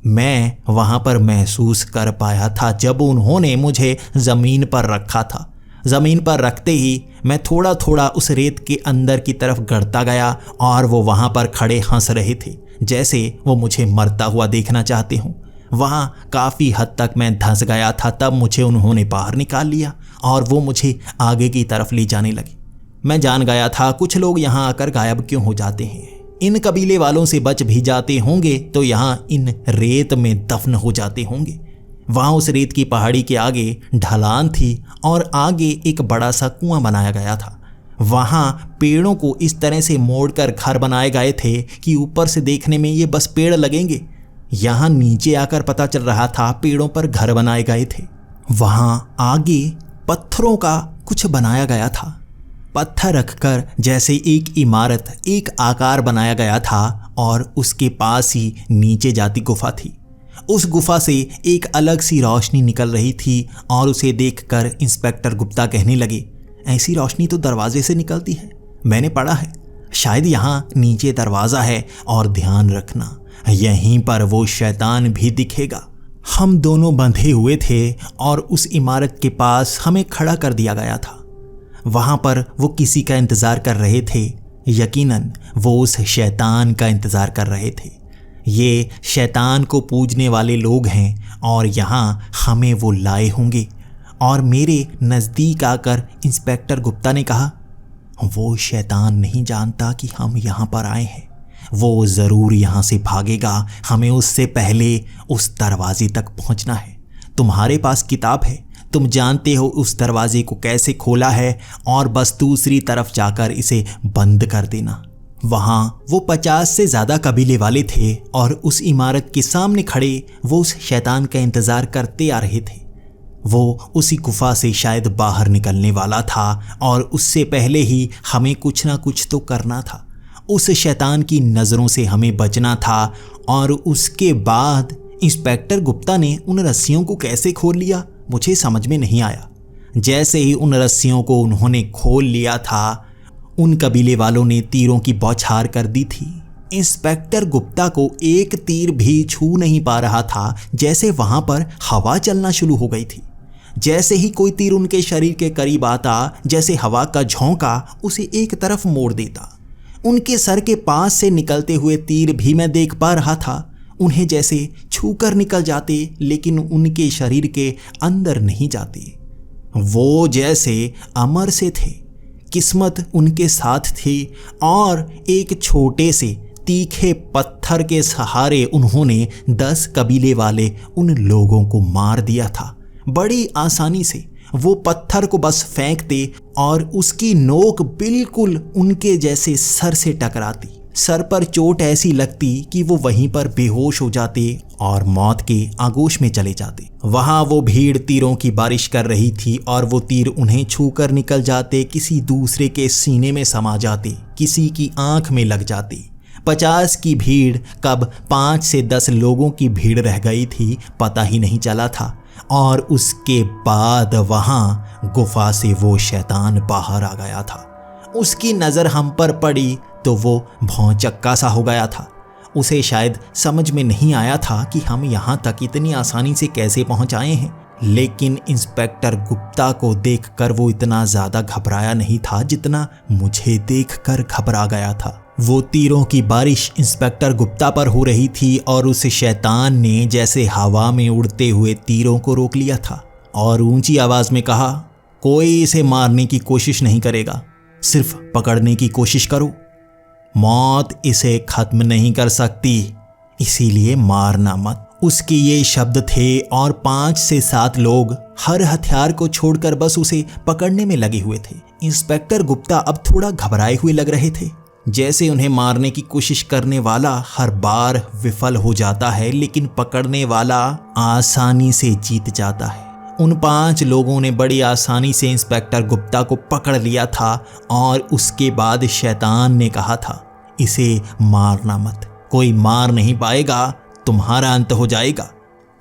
मैं वहाँ पर महसूस कर पाया था जब उन्होंने मुझे ज़मीन पर रखा था। ज़मीन पर रखते ही मैं थोड़ा थोड़ा उस रेत के अंदर की तरफ गड़ता गया, और वो वहाँ पर खड़े हंस रहे थे, जैसे वो मुझे मरता हुआ देखना चाहते हों। वहाँ काफ़ी हद तक मैं धंस गया था। तब मुझे उन्होंने बाहर निकाल लिया और वो मुझे आगे की तरफ ले जाने लगे। मैं जान गया था कुछ लोग यहाँ आकर गायब क्यों हो जाते हैं। इन कबीले वालों से बच भी जाते होंगे तो यहाँ इन रेत में दफन हो जाते होंगे। वहाँ उस रेत की पहाड़ी के आगे ढलान थी और आगे एक बड़ा सा कुआं बनाया गया था। वहाँ पेड़ों को इस तरह से मोड़कर घर बनाए गए थे कि ऊपर से देखने में ये बस पेड़ लगेंगे। यहाँ नीचे आकर पता चल रहा था पेड़ों पर घर बनाए गए थे। वहाँ आगे पत्थरों का कुछ बनाया गया था। पत्थर रखकर जैसे एक इमारत, एक आकार बनाया गया था, और उसके पास ही नीचे जाती गुफा थी। उस गुफा से एक अलग सी रोशनी निकल रही थी, और उसे देखकर इंस्पेक्टर गुप्ता कहने लगे, ऐसी रोशनी तो दरवाजे से निकलती है, मैंने पढ़ा है। शायद यहाँ नीचे दरवाज़ा है, और ध्यान रखना यहीं पर वो शैतान भी दिखेगा। हम दोनों बंधे हुए थे और उस इमारत के पास हमें खड़ा कर दिया गया था। वहाँ पर वो किसी का इंतज़ार कर रहे थे। यकीनन वो उस शैतान का इंतज़ार कर रहे थे। ये शैतान को पूजने वाले लोग हैं और यहाँ हमें वो लाए होंगे। और मेरे नज़दीक आकर इंस्पेक्टर गुप्ता ने कहा, वो शैतान नहीं जानता कि हम यहाँ पर आए हैं। वो ज़रूर यहाँ से भागेगा। हमें उससे पहले उस दरवाजे तक पहुँचना है। तुम्हारे पास किताब है, तुम जानते हो उस दरवाजे को कैसे खोला है, और बस दूसरी तरफ जाकर इसे बंद कर देना। वहाँ वो 50 से ज़्यादा कबीले वाले थे और उस इमारत के सामने खड़े वो उस शैतान का इंतज़ार करते आ रहे थे। वो उसी गुफा से शायद बाहर निकलने वाला था और उससे पहले ही हमें कुछ ना कुछ तो करना था। उस शैतान की नज़रों से हमें बचना था। और उसके बाद इंस्पेक्टर गुप्ता ने उन रस्सियों को कैसे खोल लिया, मुझे समझ में नहीं आया। जैसे ही उन रस्सियों को उन्होंने खोल लिया था, उन कबीले वालों ने तीरों की बौछार कर दी थी। इंस्पेक्टर गुप्ता को एक तीर भी छू नहीं पा रहा था, जैसे वहां पर हवा चलना शुरू हो गई थी। जैसे ही कोई तीर उनके शरीर के करीब आता, जैसे हवा का झोंका उसे एक तरफ मोड़ देता। उनके सर के पास से निकलते हुए तीर भी मैं देख पा रहा था। उन्हें जैसे छूकर निकल जाते, लेकिन उनके शरीर के अंदर नहीं जाते। वो जैसे अमर से थे। किस्मत उनके साथ थी और एक छोटे से तीखे पत्थर के सहारे उन्होंने 10 कबीले वाले उन लोगों को मार दिया था। बड़ी आसानी से वो पत्थर को बस फेंकते और उसकी नोक बिल्कुल उनके जैसे सर से टकराती। सर पर चोट ऐसी लगती कि वो वहीं पर बेहोश हो जाते और मौत के आगोश में चले जाते। वहां वो भीड़ तीरों की बारिश कर रही थी और वो तीर उन्हें छूकर निकल जाते, किसी दूसरे के सीने में समा जाते, किसी की आंख में लग जाते। 50 की भीड़ कब 5 से 10 लोगों की भीड़ रह गई थी, पता ही नहीं चला था। और उसके बाद वहां गुफा से वो शैतान बाहर आ गया था। उसकी नज़र हम पर पड़ी तो वो भौंचक्का सा हो गया था। उसे शायद समझ में नहीं आया था कि हम यहाँ तक इतनी आसानी से कैसे पहुँच आए हैं। लेकिन इंस्पेक्टर गुप्ता को देखकर वो इतना ज़्यादा घबराया नहीं था जितना मुझे देखकर घबरा गया था। वो तीरों की बारिश इंस्पेक्टर गुप्ता पर हो रही थी और उस शैतान ने जैसे हवा में उड़ते हुए तीरों को रोक लिया था और ऊंची आवाज़ में कहा, कोई इसे मारने की कोशिश नहीं करेगा, सिर्फ पकड़ने की कोशिश करो। मौत इसे खत्म नहीं कर सकती, इसीलिए मारना मत। उसके ये शब्द थे और 5 से 7 लोग हर हथियार को छोड़कर बस उसे पकड़ने में लगे हुए थे। इंस्पेक्टर गुप्ता अब थोड़ा घबराए हुए लग रहे थे। जैसे उन्हें मारने की कोशिश करने वाला हर बार विफल हो जाता है, लेकिन पकड़ने वाला आसानी से जीत जाता है। उन 5 लोगों ने बड़ी आसानी से इंस्पेक्टर गुप्ता को पकड़ लिया था और उसके बाद शैतान ने कहा था, इसे मारना मत, कोई मार नहीं पाएगा, तुम्हारा अंत हो जाएगा।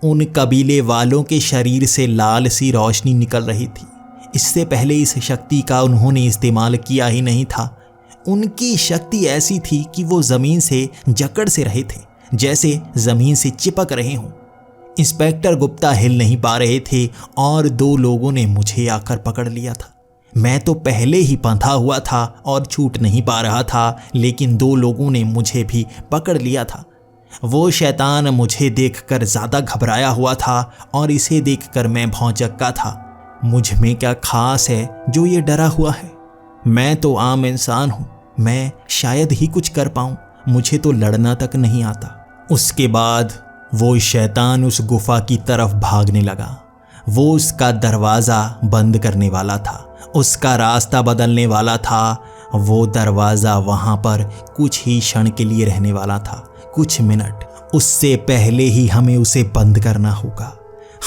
उन कबीले वालों के शरीर से लाल सी रोशनी निकल रही थी। इससे पहले इस शक्ति का उन्होंने इस्तेमाल किया ही नहीं था। उनकी शक्ति ऐसी थी कि वो ज़मीन से जकड़ से रहे थे, जैसे ज़मीन से चिपक रहे हों। इंस्पेक्टर गुप्ता हिल नहीं पा रहे थे और 2 लोगों ने मुझे आकर पकड़ लिया था। मैं तो पहले ही बंधा हुआ था और छूट नहीं पा रहा था, लेकिन 2 लोगों ने मुझे भी पकड़ लिया था। वो शैतान मुझे देखकर ज़्यादा घबराया हुआ था और इसे देखकर मैं भौंचक्का था। मुझ में क्या खास है जो ये डरा हुआ है? मैं तो आम इंसान हूँ, मैं शायद ही कुछ कर पाऊँ, मुझे तो लड़ना तक नहीं आता। उसके बाद वो शैतान उस गुफा की तरफ भागने लगा। वो उसका दरवाज़ा बंद करने वाला था, उसका रास्ता बदलने वाला था। वो दरवाज़ा वहाँ पर कुछ ही क्षण के लिए रहने वाला था, कुछ मिनट। उससे पहले ही हमें उसे बंद करना होगा।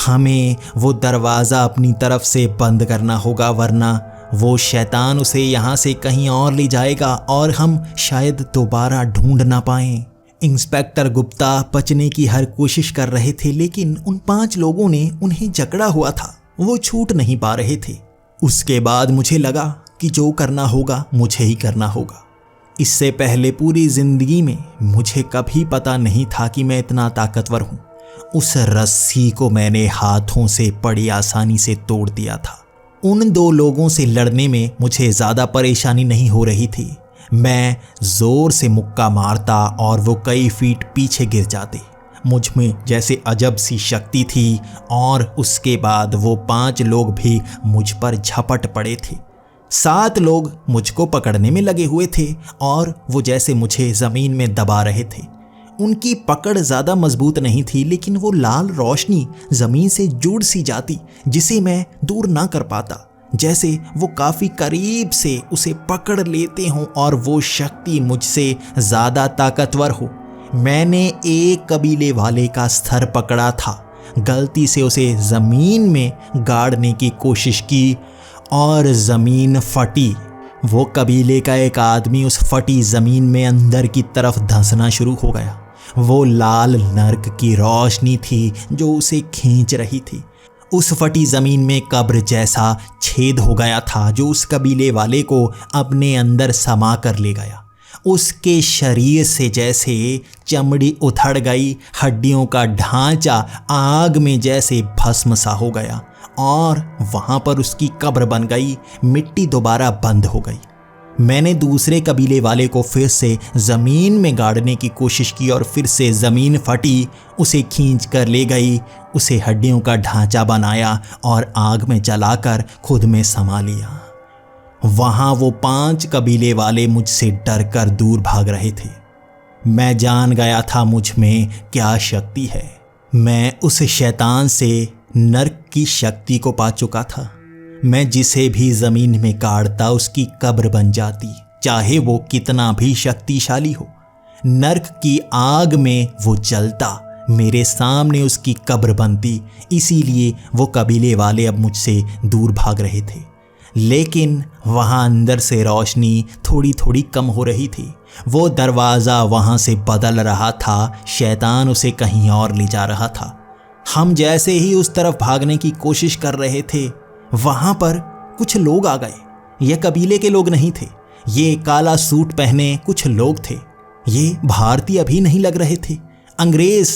हमें वो दरवाज़ा अपनी तरफ से बंद करना होगा, वरना वो शैतान उसे यहाँ से कहीं और ले जाएगा और हम शायद दोबारा ढूंढ ना पाएं। इंस्पेक्टर गुप्ता बचने की हर कोशिश कर रहे थे, लेकिन उन 5 लोगों ने उन्हें जकड़ा हुआ था, वो छूट नहीं पा रहे थे। उसके बाद मुझे लगा कि जो करना होगा मुझे ही करना होगा। इससे पहले पूरी जिंदगी में मुझे कभी पता नहीं था कि मैं इतना ताकतवर हूँ। उस रस्सी को मैंने हाथों से बड़ी आसानी से तोड़ दिया था। उन 2 लोगों से लड़ने में मुझे ज़्यादा परेशानी नहीं हो रही थी। मैं ज़ोर से मुक्का मारता और वो कई फीट पीछे गिर जाते। मुझ में जैसे अजब सी शक्ति थी और उसके बाद वो 5 लोग भी मुझ पर झपट पड़े थे। 7 लोग मुझको पकड़ने में लगे हुए थे और वो जैसे मुझे ज़मीन में दबा रहे थे। उनकी पकड़ ज़्यादा मजबूत नहीं थी, लेकिन वो लाल रोशनी ज़मीन से जुड़ सी जाती जिसे मैं दूर ना कर पाता, जैसे वो काफ़ी करीब से उसे पकड़ लेते हों और वो शक्ति मुझसे ज़्यादा ताकतवर हो। मैंने एक कबीले वाले का स्तर पकड़ा था, गलती से उसे ज़मीन में गाड़ने की कोशिश की और ज़मीन फटी। वो कबीले का एक आदमी उस फटी ज़मीन में अंदर की तरफ धंसना शुरू हो गया। वो लाल नर्क की रोशनी थी जो उसे खींच रही थी। उस फटी ज़मीन में कब्र जैसा छेद हो गया था जो उस कबीले वाले को अपने अंदर समा कर ले गया। उसके शरीर से जैसे चमड़ी उथड़ गई, हड्डियों का ढांचा आग में जैसे भस्म सा हो गया और वहाँ पर उसकी कब्र बन गई। मिट्टी दोबारा बंद हो गई। मैंने दूसरे कबीले वाले को फिर से ज़मीन में गाड़ने की कोशिश की और फिर से ज़मीन फटी, उसे खींच कर ले गई, उसे हड्डियों का ढांचा बनाया और आग में जलाकर खुद में समा लिया। वहाँ वो 5 कबीले वाले मुझसे डर कर दूर भाग रहे थे। मैं जान गया था मुझ में क्या शक्ति है। मैं उस शैतान से नर्क की शक्ति को पा चुका था। मैं जिसे भी ज़मीन में गाड़ता उसकी कब्र बन जाती, चाहे वो कितना भी शक्तिशाली हो। नर्क की आग में वो जलता, मेरे सामने उसकी कब्र बनती। इसीलिए वो कबीले वाले अब मुझसे दूर भाग रहे थे। लेकिन वहाँ अंदर से रोशनी थोड़ी थोड़ी कम हो रही थी। वो दरवाज़ा वहाँ से बदल रहा था, शैतान उसे कहीं और ले जा रहा था। हम जैसे ही उस तरफ भागने की कोशिश कर रहे थे, वहाँ पर कुछ लोग आ गए। ये कबीले के लोग नहीं थे, ये काला सूट पहने कुछ लोग थे। ये भारतीय भी नहीं लग रहे थे, अंग्रेज़,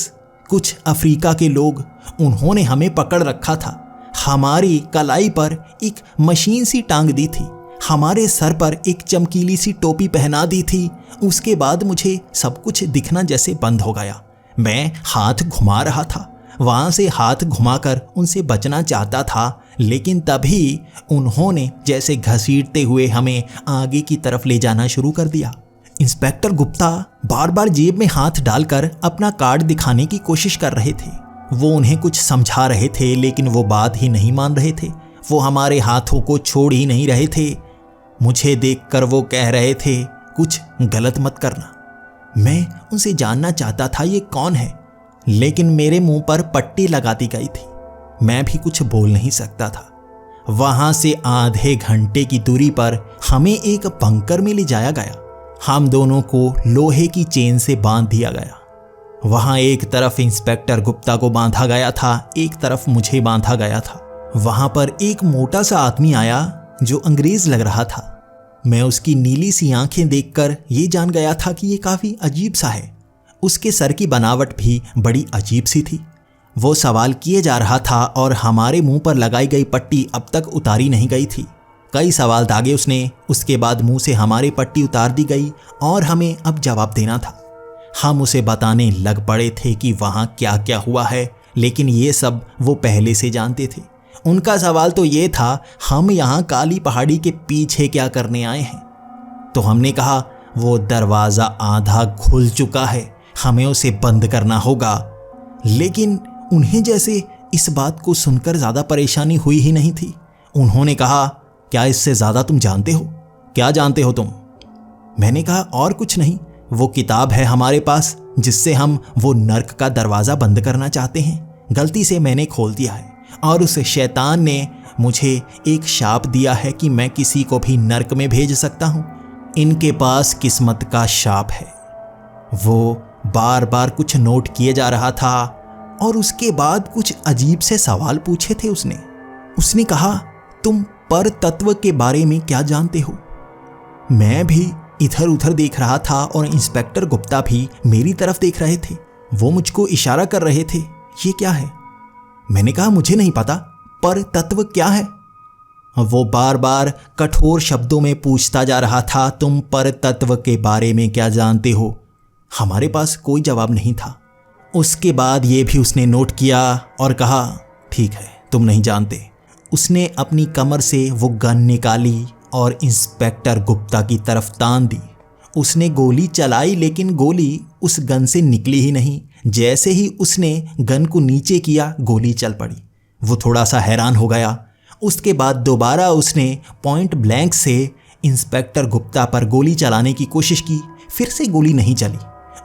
कुछ अफ्रीका के लोग। उन्होंने हमें पकड़ रखा था। हमारी कलाई पर एक मशीन सी टांग दी थी, हमारे सर पर एक चमकीली सी टोपी पहना दी थी। उसके बाद मुझे सब कुछ दिखना जैसे बंद हो गया। मैं हाथ घुमा रहा था, वहाँ से हाथ घुमाकर उनसे बचना चाहता था, लेकिन तभी उन्होंने जैसे घसीटते हुए हमें आगे की तरफ ले जाना शुरू कर दिया। इंस्पेक्टर गुप्ता बार बार जेब में हाथ डालकर अपना कार्ड दिखाने की कोशिश कर रहे थे। वो उन्हें कुछ समझा रहे थे, लेकिन वो बात ही नहीं मान रहे थे। वो हमारे हाथों को छोड़ ही नहीं रहे थे। मुझे देखकर वो कह रहे थे, कुछ गलत मत करना। मैं उनसे जानना चाहता था ये कौन है, लेकिन मेरे मुंह पर पट्टी लगा दी गई थी। मैं भी कुछ बोल नहीं सकता था। वहां से आधे घंटे की दूरी पर हमें एक बंकर में ले जाया गया। हम दोनों को लोहे की चेन से बांध दिया गया। वहां एक तरफ इंस्पेक्टर गुप्ता को बांधा गया था, एक तरफ मुझे बांधा गया था। वहां पर एक मोटा सा आदमी आया जो अंग्रेज लग रहा था। मैं उसकी नीली सी आंखें देखकर ये जान गया था कि ये काफ़ी अजीब सा है। उसके सर की बनावट भी बड़ी अजीब सी थी। वो सवाल किए जा रहा था और हमारे मुंह पर लगाई गई पट्टी अब तक उतारी नहीं गई थी। कई सवाल दागे उसने, उसके बाद मुंह से हमारी पट्टी उतार दी गई और हमें अब जवाब देना था। हम उसे बताने लग पड़े थे कि वहाँ क्या क्या हुआ है, लेकिन ये सब वो पहले से जानते थे। उनका सवाल तो ये था, हम यहाँ काली पहाड़ी के पीछे क्या करने आए हैं। तो हमने कहा, वो दरवाज़ा आधा खुल चुका है, हमें उसे बंद करना होगा। लेकिन उन्हें जैसे इस बात को सुनकर ज़्यादा परेशानी हुई ही नहीं थी। उन्होंने कहा, क्या इससे ज़्यादा तुम जानते हो? क्या जानते हो तुम? मैंने कहा, और कुछ नहीं, वो किताब है हमारे पास जिससे हम वो नर्क का दरवाज़ा बंद करना चाहते हैं। गलती से मैंने खोल दिया है और उस शैतान ने मुझे एक शाप दिया है कि मैं किसी को भी नर्क में भेज सकता हूँ। इनके पास किस्मत का शाप है। वो बार बार कुछ नोट किए जा रहा था और उसके बाद कुछ अजीब से सवाल पूछे थे उसने कहा, तुम पर तत्व के बारे में क्या जानते हो? मैं भी इधर उधर देख रहा था और इंस्पेक्टर गुप्ता भी मेरी तरफ देख रहे थे। वो मुझको इशारा कर रहे थे, ये क्या है? मैंने कहा, मुझे नहीं पता, पर तत्व क्या है? वो बार बार कठोर शब्दों में पूछता जा रहा था, तुम पर तत्व के बारे में क्या जानते हो? हमारे पास कोई जवाब नहीं था। उसके बाद ये भी उसने नोट किया और कहा, ठीक है तुम नहीं जानते। उसने अपनी कमर से वो गन निकाली और इंस्पेक्टर गुप्ता की तरफ तान दी। उसने गोली चलाई लेकिन गोली उस गन से निकली ही नहीं। जैसे ही उसने गन को नीचे किया गोली चल पड़ी। वो थोड़ा सा हैरान हो गया। उसके बाद दोबारा उसने पॉइंट ब्लैंक से इंस्पेक्टर गुप्ता पर गोली चलाने की कोशिश की। फिर से गोली नहीं चली।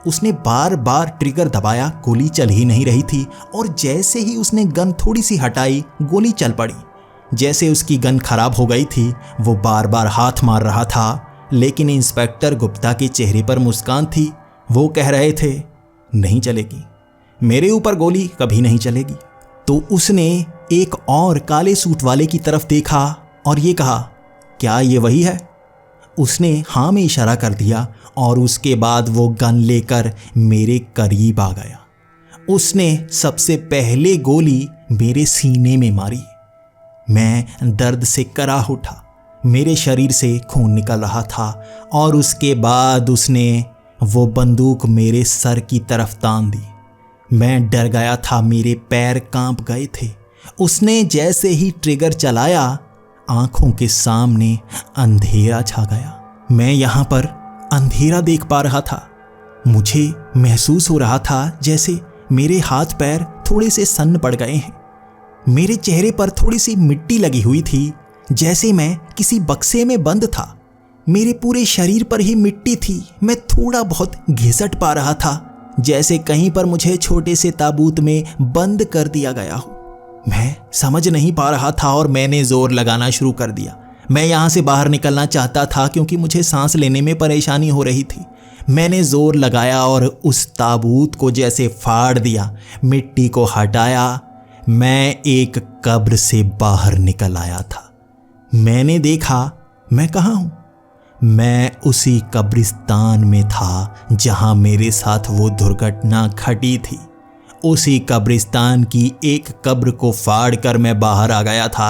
उसने बार बार ट्रिगर दबाया, गोली चल ही नहीं रही थी। और जैसे ही उसने गन थोड़ी सी हटाई गोली चल पड़ी। जैसे उसकी गन खराब हो गई थी। वो बार बार हाथ मार रहा था लेकिन इंस्पेक्टर गुप्ता के चेहरे पर मुस्कान थी। वो कह रहे थे, नहीं चलेगी, मेरे ऊपर गोली कभी नहीं चलेगी। तो उसने एक और काले सूट वाले की तरफ देखा और ये कहा, क्या ये वही है? उसने हाँ में इशारा कर दिया और उसके बाद वो गन लेकर मेरे करीब आ गया। उसने सबसे पहले गोली मेरे सीने में मारी। मैं दर्द से कराह उठा। मेरे शरीर से खून निकल रहा था और उसके बाद उसने वो बंदूक मेरे सर की तरफ तान दी। मैं डर गया था, मेरे पैर कांप गए थे। उसने जैसे ही ट्रिगर चलाया आंखों के सामने अंधेरा छा गया। मैं यहाँ पर अंधेरा देख पा रहा था। मुझे महसूस हो रहा था जैसे मेरे हाथ पैर थोड़े से सन्न पड़ गए हैं। मेरे चेहरे पर थोड़ी सी मिट्टी लगी हुई थी, जैसे मैं किसी बक्से में बंद था। मेरे पूरे शरीर पर ही मिट्टी थी। मैं थोड़ा बहुत घिसट पा रहा था, जैसे कहीं पर मुझे छोटे से ताबूत में बंद कर दिया गया हो। मैं समझ नहीं पा रहा था और मैंने जोर लगाना शुरू कर दिया। मैं यहाँ से बाहर निकलना चाहता था क्योंकि मुझे सांस लेने में परेशानी हो रही थी। मैंने जोर लगाया और उस ताबूत को जैसे फाड़ दिया, मिट्टी को हटाया। मैं एक कब्र से बाहर निकल आया था। मैंने देखा मैं कहाँ हूँ। मैं उसी कब्रिस्तान में था जहाँ मेरे साथ वो दुर्घटना घटी थी। उसी कब्रिस्तान की एक कब्र को फाड़ कर मैं बाहर आ गया था।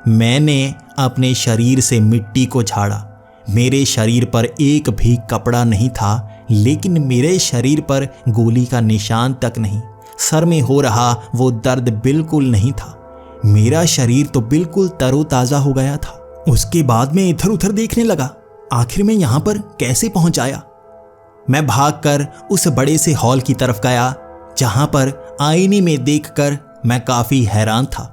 मैंने अपने शरीर से मिट्टी को झाड़ा। मेरे शरीर पर एक भी कपड़ा नहीं था, लेकिन मेरे शरीर पर गोली का निशान तक नहीं। सर में हो रहा वो दर्द बिल्कुल नहीं था। मेरा शरीर तो बिल्कुल तरोताज़ा हो गया था। उसके बाद मैं इधर उधर देखने लगा, आखिर मैं यहाँ पर कैसे पहुँच आया। मैं भागकर उस बड़े से हॉल की तरफ गया जहाँ पर आईने में देखकर मैं काफ़ी हैरान था।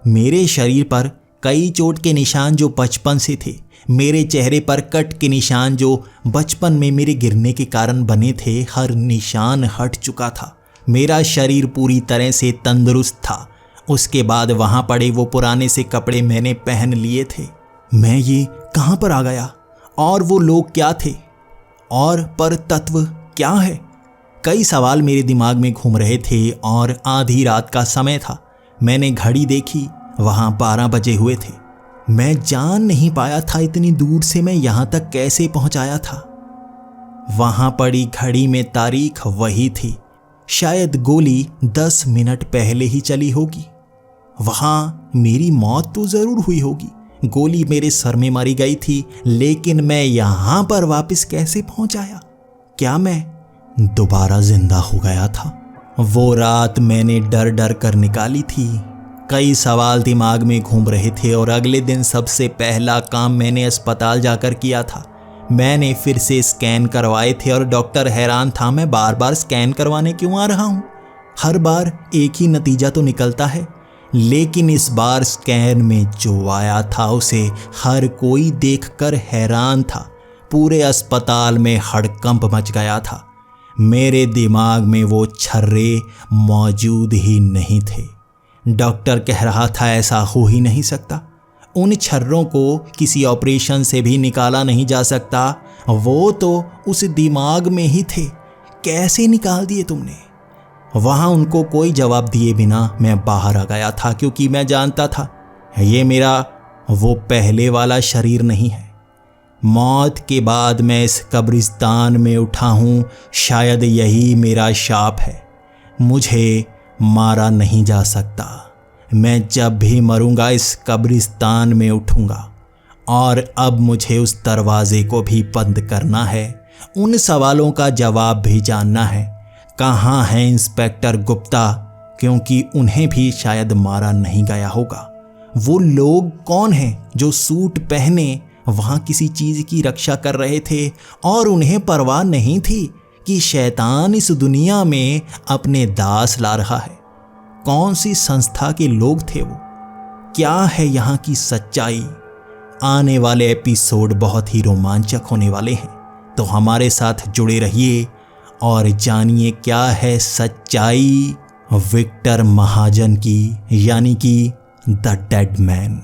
मेरे शरीर पर कई चोट के निशान जो बचपन से थे, मेरे चेहरे पर कट के निशान जो बचपन में मेरे गिरने के कारण बने थे, हर निशान हट चुका था। मेरा शरीर पूरी तरह से तंदुरुस्त था। उसके बाद वहाँ पड़े वो पुराने से कपड़े मैंने पहन लिए थे। मैं ये कहाँ पर आ गया और वो लोग क्या थे और पर तत्व क्या है? कई सवाल मेरे दिमाग में घूम रहे थे और आधी रात का समय था। मैंने घड़ी देखी, वहाँ 12 बजे हुए थे। मैं जान नहीं पाया था इतनी दूर से मैं यहाँ तक कैसे पहुँचाया था। वहाँ पड़ी घड़ी में तारीख वही थी। शायद गोली 10 मिनट पहले ही चली होगी। वहाँ मेरी मौत तो ज़रूर हुई होगी। गोली मेरे सर में मारी गई थी, लेकिन मैं यहाँ पर वापस कैसे पहुँच आया? क्या मैं दोबारा जिंदा हो गया था? वो रात मैंने डर डर कर निकाली थी। कई सवाल दिमाग में घूम रहे थे और अगले दिन सबसे पहला काम मैंने अस्पताल जाकर किया था। मैंने फिर से स्कैन करवाए थे और डॉक्टर हैरान था मैं बार बार स्कैन करवाने क्यों आ रहा हूँ। हर बार एक ही नतीजा तो निकलता है, लेकिन इस बार स्कैन में जो आया था उसे हर कोई देखकर हैरान था। पूरे अस्पताल में हड़कंप मच गया था। मेरे दिमाग में वो छर्रे मौजूद ही नहीं थे। डॉक्टर कह रहा था ऐसा हो ही नहीं सकता। उन छर्रों को किसी ऑपरेशन से भी निकाला नहीं जा सकता। वो तो उस दिमाग में ही थे। कैसे निकाल दिए तुमने? वहाँ उनको कोई जवाब दिए बिना मैं बाहर आ गया था, क्योंकि मैं जानता था ये मेरा वो पहले वाला शरीर नहीं है। मौत के बाद मैं इस कब्रिस्तान में उठा हूँ। शायद यही मेरा शाप है। मुझे मारा नहीं जा सकता। मैं जब भी मरूंगा इस कब्रिस्तान में उठूंगा। और अब मुझे उस दरवाजे को भी बंद करना है। उन सवालों का जवाब भी जानना है। कहाँ हैं इंस्पेक्टर गुप्ता, क्योंकि उन्हें भी शायद मारा नहीं गया होगा। वो लोग कौन हैं जो सूट पहने वहां किसी चीज की रक्षा कर रहे थे और उन्हें परवाह नहीं थी कि शैतान इस दुनिया में अपने दास ला रहा है। कौन सी संस्था के लोग थे वो? क्या है यहाँ की सच्चाई? आने वाले एपिसोड बहुत ही रोमांचक होने वाले हैं, तो हमारे साथ जुड़े रहिए और जानिए क्या है सच्चाई विक्टर महाजन की, यानी कि द डेड मैन।